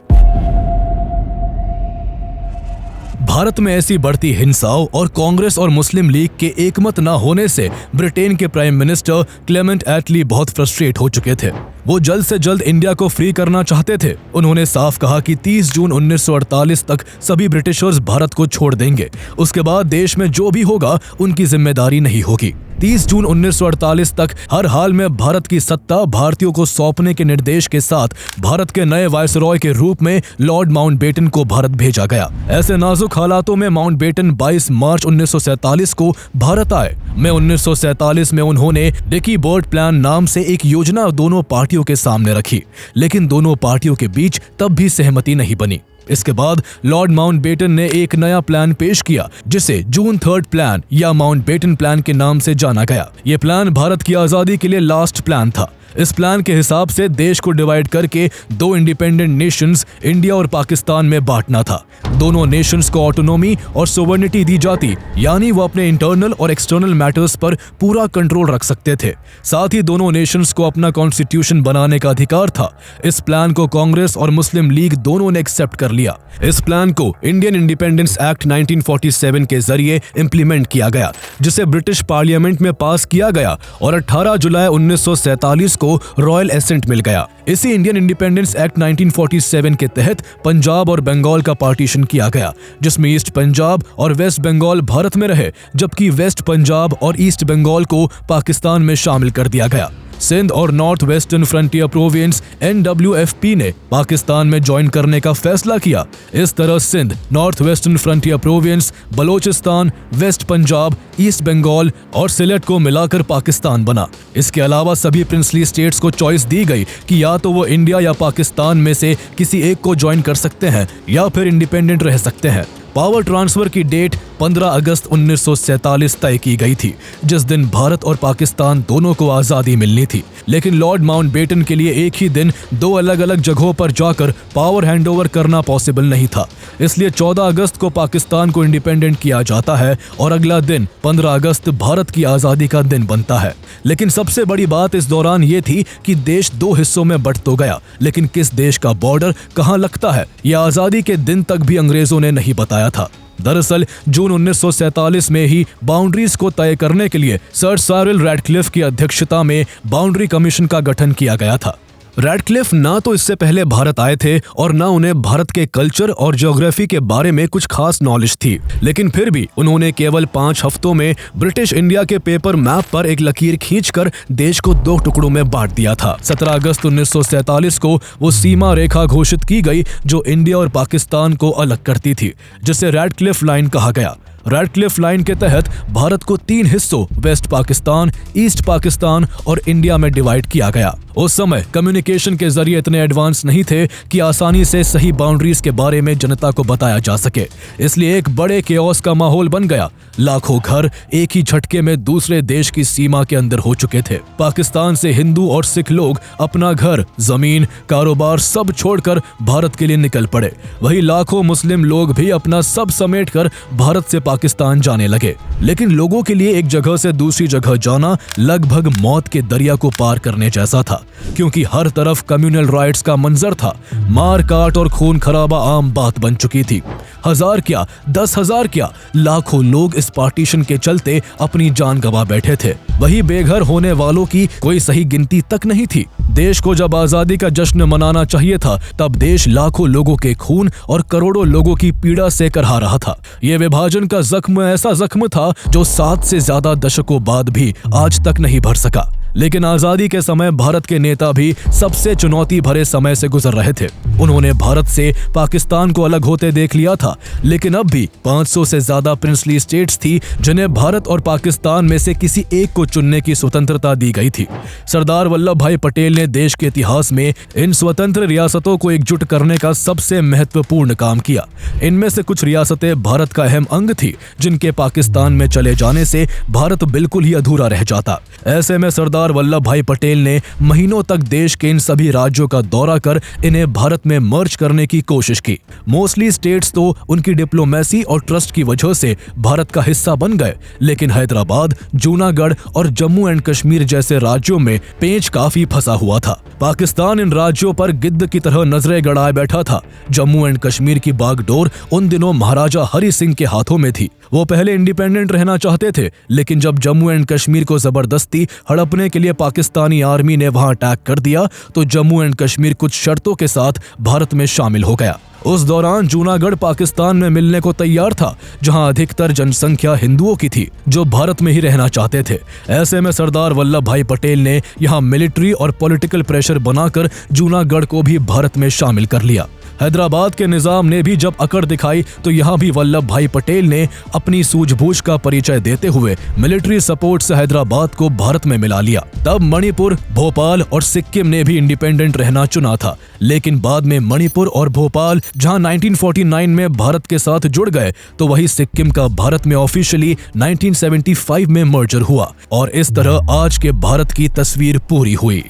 भारत में ऐसी बढ़ती हिंसाओं और कांग्रेस और मुस्लिम लीग के एकमत न होने से ब्रिटेन के प्राइम मिनिस्टर क्लेमेंट एटली बहुत फ्रस्ट्रेट हो चुके थे। वो जल्द से जल्द इंडिया को फ्री करना चाहते थे। उन्होंने साफ कहा कि 30 जून 1948 तक सभी ब्रिटिशर्स भारत को छोड़ देंगे। उसके बाद देश में जो भी होगा उनकी जिम्मेदारी नहीं होगी। 30 जून 1948 तक हर हाल में भारत की सत्ता भारतीयों को सौंपने के निर्देश के साथ भारत के नए वायसरॉय के रूप में लॉर्ड माउंटबेटन को भारत भेजा गया। ऐसे नाजुक हालातों में माउंटबेटन 22 मार्च 1947 को भारत आए। में 1947 में उन्होंने डिकी बर्ड प्लान नाम से एक योजना दोनों पार्टियों के सामने रखी, लेकिन दोनों पार्टियों के बीच तब भी सहमति नहीं बनी। इसके बाद लॉर्ड माउंटबेटन ने एक नया प्लान पेश किया जिसे जून 3 प्लान या माउंटबेटन प्लान के नाम से जाना गया। ये प्लान भारत की आजादी के लिए लास्ट प्लान था। इस प्लान के हिसाब से देश को डिवाइड करके 2 इंडिपेंडेंट नेशंस इंडिया और पाकिस्तान में बांटना था। दोनों नेशंस को ऑटोनॉमी और सोवर्निटी दी जाती, यानी वो अपने इंटरनल और एक्सटर्नल मैटर्स पर पूरा कंट्रोल रख सकते थे। साथ ही दोनों नेशंस को अपना कॉन्स्टिट्यूशन बनाने का अधिकार था। इस प्लान को कांग्रेस और मुस्लिम लीग दोनों ने एक्सेप्ट कर लिया। इस प्लान को इंडियन इंडिपेंडेंस एक्ट 1947 के जरिए इम्प्लीमेंट किया गया, जिसे ब्रिटिश पार्लियामेंट में पास किया गया और 18 जुलाई 1947 को रॉयल एसेंट मिल गया। इसी इंडियन इंडिपेंडेंस एक्ट 1947 के तहत पंजाब और बंगाल का पार्टीशन किया गया, जिसमें ईस्ट पंजाब और वेस्ट बंगाल भारत में रहे, जबकि वेस्ट पंजाब और ईस्ट बंगाल को पाकिस्तान में शामिल कर दिया गया। सिंध और north western frontier province NWFP ने पाकिस्तान में ज्वाइन करने का फैसला किया। इस तरह Sindh, north western frontier province, Balochistan, west Punjab, east Bengal और सिलेट को मिलाकर पाकिस्तान बना। इसके अलावा सभी प्रिंसली स्टेट्स को चॉइस दी गई कि या तो वो इंडिया या पाकिस्तान में से किसी एक को ज्वाइन कर सकते हैं या फिर इंडिपेंडेंट रह सकते हैं। पावर ट्रांसफर की डेट 15 अगस्त 1947 तय की गई थी, जिस दिन भारत और पाकिस्तान दोनों को आजादी मिलनी थी। लेकिन लॉर्ड माउंटबेटन के लिए एक ही दिन 2 अलग अलग जगहों पर जाकर पावर हैंडओवर करना पॉसिबल नहीं था। इसलिए 14 अगस्त को पाकिस्तान को इंडिपेंडेंट किया जाता है और अगला दिन 15 अगस्त भारत की आजादी का दिन बनता है। लेकिन सबसे बड़ी बात इस दौरान ये थी कि देश 2 हिस्सों में बंट तो गया, लेकिन किस देश का बॉर्डर कहां लगता है, यह आजादी के दिन तक भी अंग्रेजों ने नहीं बताया था। दरअसल जून 1947 में ही बाउंड्रीज को तय करने के लिए सर साइरिल रैडक्लिफ की अध्यक्षता में बाउंड्री कमीशन का गठन किया गया था। रैडक्लिफ ना तो इससे पहले भारत आए थे और ना उन्हें भारत के कल्चर और ज्योग्राफी के बारे में कुछ खास नॉलेज थी, लेकिन फिर भी उन्होंने केवल 5 हफ्तों में ब्रिटिश इंडिया के पेपर मैप पर एक लकीर खींचकर देश को 2 टुकड़ों में बांट दिया था। 17 अगस्त 1947 को वो सीमा रेखा घोषित की गई जो इंडिया और पाकिस्तान को अलग करती थी, जिसे रैडक्लिफ लाइन कहा गया। रैडक्लिफ लाइन के तहत भारत को 3 हिस्सों वेस्ट पाकिस्तान, ईस्ट पाकिस्तान और इंडिया में डिवाइड किया गया। उस समय कम्युनिकेशन के जरिए इतने एडवांस नहीं थे कि आसानी से सही बाउंड्रीज के बारे में जनता को बताया जा सके, इसलिए एक बड़े केओस का माहौल बन गया। लाखों घर एक ही झटके में दूसरे देश की सीमा के अंदर हो चुके थे। पाकिस्तान से हिंदू और सिख लोग अपना घर, जमीन, कारोबार सब छोड़कर भारत के लिए निकल पड़े। वही लाखों मुस्लिम लोग भी अपना सब समेटकर भारत से पाकिस्तान जाने लगे। लेकिन लोगों के लिए एक जगह से दूसरी जगह जाना लगभग मौत के दरिया को पार करने जैसा था, क्योंकि हर तरफ कम्युनल राइट्स का मंजर था। मार काट और खून खराबा आम बात बन चुकी थी। 1000 क्या 10,000 क्या लाखों लोग इस पार्टीशन के चलते अपनी जान गंवा बैठे थे। वही बेघर होने वालों की कोई सही गिनती तक नहीं थी। देश को जब आजादी का जश्न मनाना चाहिए था, तब देश लाखों लोगों के खून और करोड़ों लोगों की पीड़ा से करहा रहा था। ये विभाजन का जख्म ऐसा जख्म था जो 7 से ज्यादा दशकों बाद भी आज तक नहीं भर सका। लेकिन आजादी के समय भारत के नेता भी सबसे चुनौती भरे समय से गुजर रहे थे। उन्होंने भारत से पाकिस्तान को अलग होते देख लिया था, लेकिन अब भी 500 से ज्यादा प्रिंसली स्टेट्स थी जिन्हें भारत और पाकिस्तान में से किसी एक को चुनने की स्वतंत्रता दी गई थी। सरदार वल्लभ भाई पटेल ने देश के इतिहास में इन स्वतंत्र रियासतों को एकजुट करने का सबसे महत्वपूर्ण काम किया। इनमें से कुछ रियासतें भारत का अहम अंग थी, जिनके पाकिस्तान में चले जाने से भारत बिल्कुल ही अधूरा रह जाता। ऐसे में सरदार सरदार वल्लभ भाई पटेल ने महीनों तक देश के इन सभी राज्यों का दौरा कर इन्हें भारत में मर्ज करने की कोशिश की। मोस्टली स्टेट्स तो उनकी डिप्लोमेसी और ट्रस्ट की वजह से भारत का हिस्सा बन गए, लेकिन हैदराबाद, जूनागढ़ और जम्मू एंड कश्मीर जैसे राज्यों में पेंच काफी फंसा हुआ था। पाकिस्तान इन राज्यों पर गिद्ध की तरह नजरें गड़ाए बैठा था। जम्मू एंड कश्मीर की बागडोर उन दिनों महाराजा हरि सिंह के हाथों में थी। वो पहले इंडिपेंडेंट रहना चाहते थे, लेकिन जब जम्मू एंड कश्मीर को जबरदस्ती हड़पने के लिए पाकिस्तानी आर्मी ने वहां अटैक कर दिया तो जम्मू एंड कश्मीर कुछ शर्तों के साथ भारत में शामिल हो गया। उस दौरान जूनागढ़ पाकिस्तान में मिलने को तैयार था, जहां अधिकतर जनसंख्या हिंदुओं की थी जो भारत में ही रहना चाहते थे। ऐसे में सरदार वल्लभ भाई पटेल ने यहां मिलिट्री और पॉलिटिकल प्रेशर बनाकर जूनागढ़ को भी भारत में शामिल कर लिया। हैदराबाद के निजाम ने भी जब अकड़ दिखाई तो यहाँ भी वल्लभ भाई पटेल ने अपनी सूझबूझ का परिचय देते हुए मिलिट्री सपोर्ट से हैदराबाद को भारत में मिला लिया। तब मणिपुर, भोपाल और सिक्किम ने भी इंडिपेंडेंट रहना चुना था, लेकिन बाद में मणिपुर और भोपाल जहाँ 1949 में भारत के साथ जुड़ गए तो वही सिक्किम का भारत में ऑफिशियली 1975 में मर्जर हुआ और इस तरह आज के भारत की तस्वीर पूरी हुई।